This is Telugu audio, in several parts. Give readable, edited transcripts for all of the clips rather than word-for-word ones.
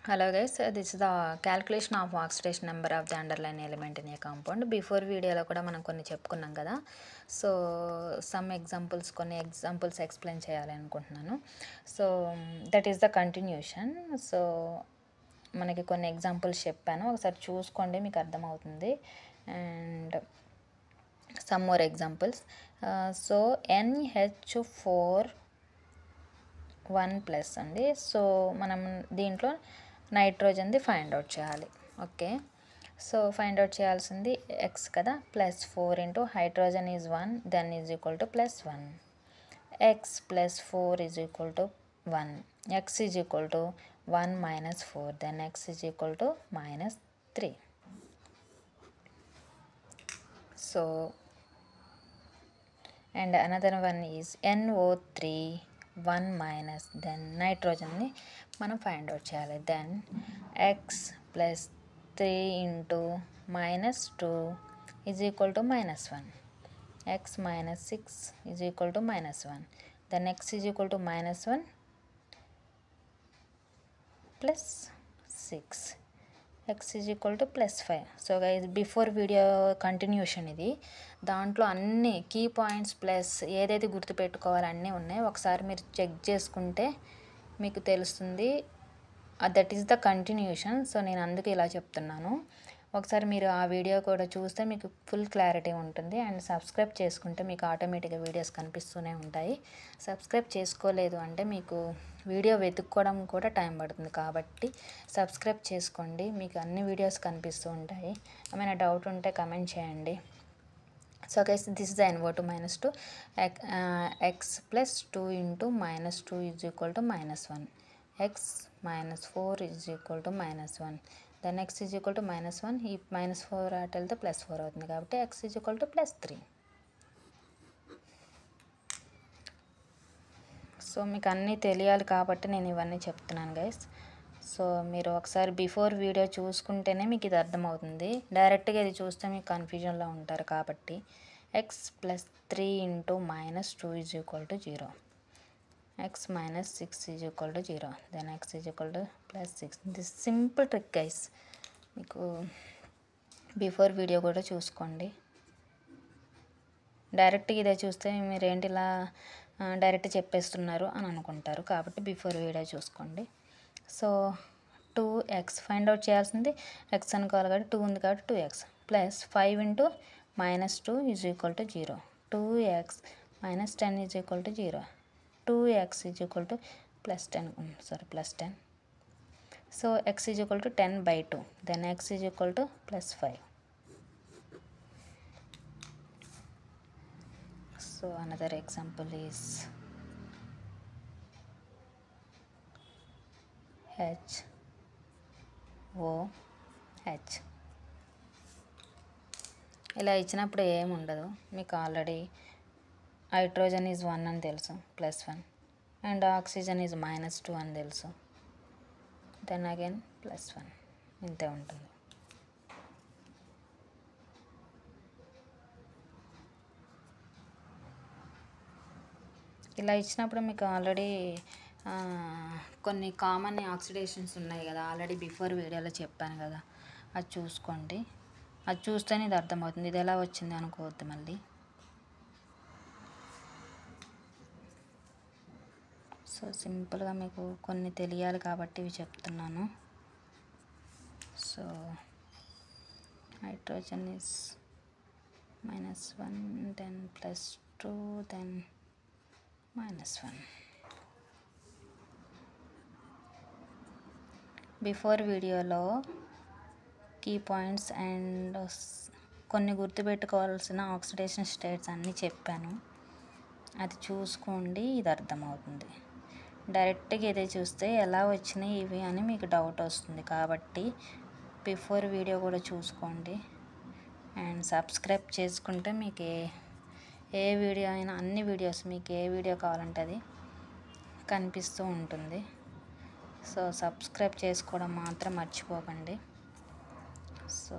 Hello guys, this is the calculation of oxidation number of the underlying element in a compound. Before వీడియోలో కూడా మనం కొన్ని చెప్పుకున్నాం కదా. సో సమ్ ఎగ్జాంపుల్స్ కొన్ని ఎగ్జాంపుల్స్ ఎక్స్ప్లెయిన్ చేయాలి అనుకుంటున్నాను. So that is the continuation. So మనకి కొన్ని ఎగ్జాంపుల్స్ చెప్పాను, ఒకసారి చూసుకోండి, మీకు అర్థమవుతుంది. And some more examples. So NH4 1+ అండి. సో మనం దీంట్లో నైట్రోజన్ది ఫైండ్ అవుట్ చేయాలి. ఓకే, సో ఫైండ్ అవుట్ చేయాల్సింది ఎక్స్ కదా, +4 into hydrogen is 1 then is equal to +1, x +4 is equal to 1, x is equal to 1 - 4 then x is equal to -3. So and another one is NO3 1- then నైట్రోజన్ని మనం ఫైండ్ అవుట్ చేయాలి. Then x +3 into -2 is equal to -1, x -6 is equal to -1, then x is equal to -1 +6, x is equal to +5. So guys, before video continuation ఇది. దాంట్లో అన్ని కీ పాయింట్స్ ప్లస్ ఏదైతే గుర్తుపెట్టుకోవాలి అన్నీ ఉన్నాయి. ఒకసారి మీరు చెక్ చేసుకుంటే మీకు తెలుస్తుంది. That is the continuation. So నేను అందుకే ఇలా చెప్తున్నాను. ఒకసారి మీరు ఆ వీడియో కూడా చూస్తే మీకు ఫుల్ క్లారిటీ ఉంటుంది. అండ్ సబ్స్క్రైబ్ చేసుకుంటే మీకు ఆటోమేటిక్గా వీడియోస్ కనిపిస్తూనే ఉంటాయి. సబ్స్క్రైబ్ చేసుకోలేదు అంటే మీకు వీడియో వెతుక్కోవడం కూడా టైం పడుతుంది. కాబట్టి సబ్స్క్రైబ్ చేసుకోండి, మీకు అన్ని వీడియోస్ కనిపిస్తూ ఉంటాయి. ఏమైనా డౌట్ ఉంటే కమెంట్ చేయండి. So guys, this is the NO2 -2, x +2 into -2 is equal to -1, x -4 is equal to -1, then x is equal to -1. ఈ -4 అటు వెళ్తే +4 అవుతుంది కాబట్టి x is equal to +3. So మీకు అన్నీ తెలియాలి కాబట్టి నేను ఇవన్నీ చెప్తున్నాను గైస్. సో మీరు ఒకసారి బిఫోర్ వీడియో చూసుకుంటేనే మీకు ఇది అర్థమవుతుంది. డైరెక్ట్గా ఇది చూస్తే మీకు కన్ఫ్యూజన్లో ఉంటారు కాబట్టి x +3 into -2 is equal to 0, x -6 is equal to 0, then x is equal to +6. This simple trick guys. మీకు బిఫోర్ వీడియో కూడా చూసుకోండి. డైరెక్ట్గా ఇదే చూస్తే మీరేంటి ఇలా డైరెక్ట్ చెప్పేస్తున్నారు అని అనుకుంటారు. కాబట్టి బిఫోర్ వీడియో చూసుకోండి. సో 2x ఫైండ్ అవుట్ చేయాల్సింది ఎక్స్ అనుకోవాలి కాబట్టి 2 ఉంది కాబట్టి 2x +5 into -2 is equal to 0, 2x - 10 is equal to 0, 2x is equal to +10. So x is equal to 10/2 then x is equal to +5. So another example is HOH. ఇలా ఇచ్చినప్పుడు ఏముండదు, మీకు ఆల్రెడీ హైడ్రోజన్ ఈజ్ 1 అని తెలుసు, +1, అండ్ ఆక్సిజన్ ఈజ్ -2 అని తెలుసు, దెన్ అగైన్ +1, ఇంతే ఉంటుంది. ఇలా ఇచ్చినప్పుడు మీకు ఆల్రెడీ కొన్ని కామన్ ఆక్సిడేషన్స్ ఉన్నాయి కదా, ఆల్రెడీ బిఫోర్ వీడియోలో చెప్పాను కదా, అది చూసుకోండి. అది చూస్తేనే ఇది అర్థమవుతుంది. ఇది ఎలా వచ్చింది అనుకోవద్దు మళ్ళీ. సో సింపుల్గా మీకు కొన్ని తెలియాలి కాబట్టి ఇవి చెప్తున్నాను. So hydrogen is -1 then +2 then -1. Before వీడియోలో కీ పాయింట్స్ అండ్ కొన్ని గుర్తుపెట్టుకోవాల్సిన ఆక్సిడేషన్ స్టేట్స్ అన్నీ చెప్పాను. అది చూసుకోండి, ఇది అర్థమవుతుంది. డైరెక్ట్గా ఇదే చూస్తే ఎలా వచ్చినాయి ఇవి అని మీకు డౌట్ వస్తుంది. కాబట్టి బిఫోర్ వీడియో కూడా చూసుకోండి అండ్ సబ్స్క్రైబ్ చేసుకుంటే మీకు ఏ వీడియో అయినా అన్ని వీడియోస్ మీకు ఏ వీడియో కావాలంటే అది కనిపిస్తూ ఉంటుంది. సో సబ్స్క్రైబ్ చేసుకోవడం మాత్రం మర్చిపోకండి. సో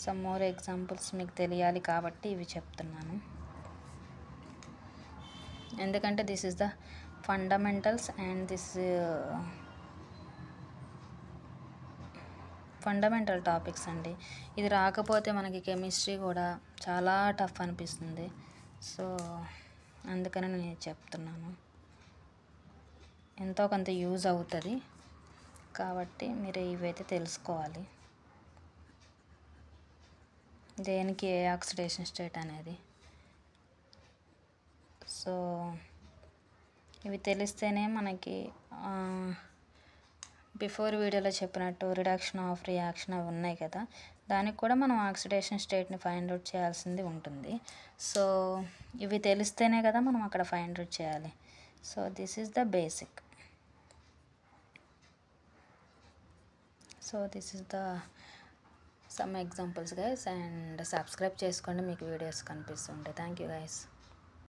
సమ్ మోర్ ఎగ్జాంపుల్స్ మీకు తెలియాలి కాబట్టి ఇవి చెప్తున్నాను. ఎందుకంటే this is the fundamentals and this fundamental topics అండి. ఇది రాకపోతే మనకి కెమిస్ట్రీ కూడా చాలా టఫ్ అనిపిస్తుంది. సో అందుకని నేను చెప్తున్నాను, ఎంతో కొంత యూజ్ అవుతుంది కాబట్టి మీరు ఇవైతే తెలుసుకోవాలి, దేనికి ఏ ఆక్సిడేషన్ స్టేట్ అనేది. సో ఇవి తెలిస్తేనే మనకి బిఫోర్ వీడియోలో చెప్పినట్టు రిడక్షన్ ఆఫ్ రియాక్షన్ అవి ఉన్నాయి కదా, దానికి కూడా మనం ఆక్సిడేషన్ స్టేట్ని ఫైండ్ అవుట్ చేయాల్సింది ఉంటుంది. సో ఇవి తెలిస్తేనే కదా మనం అక్కడ ఫైండ్ అవుట్ చేయాలి. So this is the basic. So this is the sum examples guys, and subscribe చేసుకోండి, మీకు వీడియోస్ కనిపిస్తుంటాయి. Thank you guys.